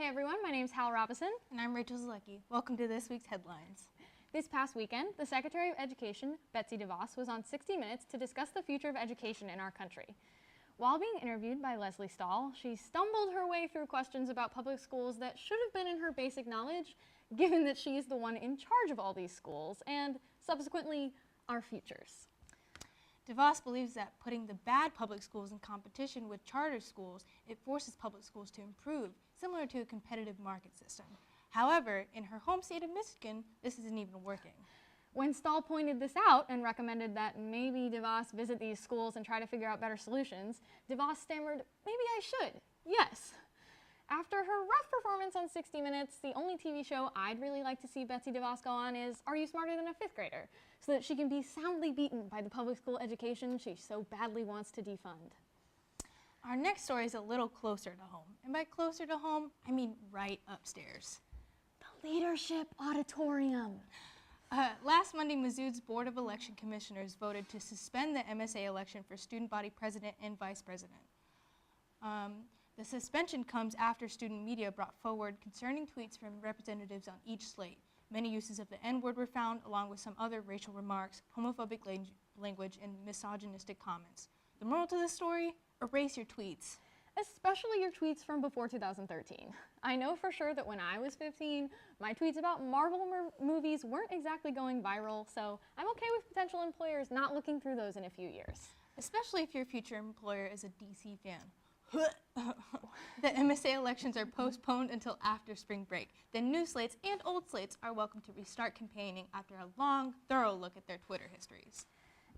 Hey everyone, my name's Robison. And I'm Rachel Zalucki. Welcome to this week's headlines. This past weekend, the Secretary of Education, Betsy Devos, was on 60 Minutes to discuss the future of education in our country. While being interviewed by Leslie Stahl, she stumbled her way through questions about public schools that should have been in her basic knowledge, given that she is the one in charge of all these schools, and subsequently, our futures. Devos believes that putting the bad public schools in competition with charter schools, it forces public schools to improve, similar to a competitive market system. However, in her home state of Michigan, this isn't even working. When Stahl pointed this out and recommended that maybe Devos visit these schools and try to figure out better solutions, Devos stammered, "Maybe I should, yes." After her rough performance on 60 Minutes, the only TV show I'd really like to see Betsy Devos go on is Are You Smarter Than a Fifth Grader? So that she can be soundly beaten by the public school education she so badly wants to defund. Our next story is a little closer to home. And by closer to home, I mean right upstairs. The Leadership Auditorium. Last Monday, Mizzou's Board of Election Commissioners voted to suspend the MSA election for student body president and vice president. The suspension comes after student media brought forward concerning tweets from representatives on each slate. Many uses of the N-word were found, along with some other racial remarks, homophobic language, and misogynistic comments. The moral to this story? Erase your tweets. Especially your tweets from before 2013. I know for sure that when I was 15, my tweets about Marvel movies weren't exactly going viral, so I'm okay with potential employers not looking through those in a few years. Especially if your future employer is a DC fan. The MSA elections are postponed until after spring break. Then new slates and old slates are welcome to restart campaigning after a long, thorough look at their Twitter histories.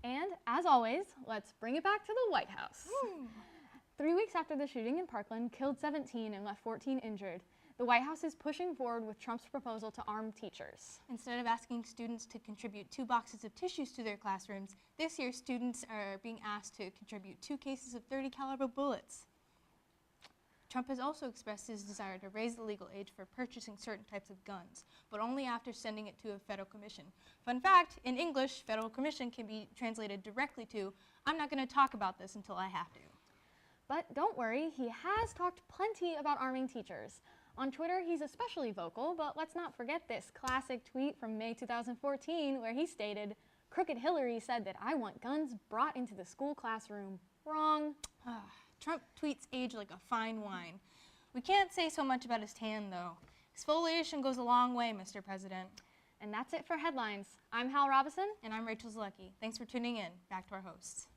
And as always, let's bring it back to the White House. 3 weeks after the shooting in Parkland killed 17 and left 14 injured, the White House is pushing forward with Trump's proposal to arm teachers. Instead of asking students to contribute 2 boxes of tissues to their classrooms, this year students are being asked to contribute 2 cases of .30 caliber bullets. Trump has also expressed his desire to raise the legal age for purchasing certain types of guns, but only after sending it to a federal commission. Fun fact, in English, federal commission can be translated directly to, I'm not going to talk about this until I have to. But don't worry, he has talked plenty about arming teachers. On Twitter, he's especially vocal, but let's not forget this classic tweet from May 2014 where he stated, "Crooked Hillary said that I want guns brought into the school classroom." Wrong. Trump tweets age like a fine wine. We can't say so much about his tan, though. Exfoliation goes a long way, Mr. President. And that's it for headlines. I'm Robison. And I'm Rachel Zalucki. Thanks for tuning in. Back to our hosts.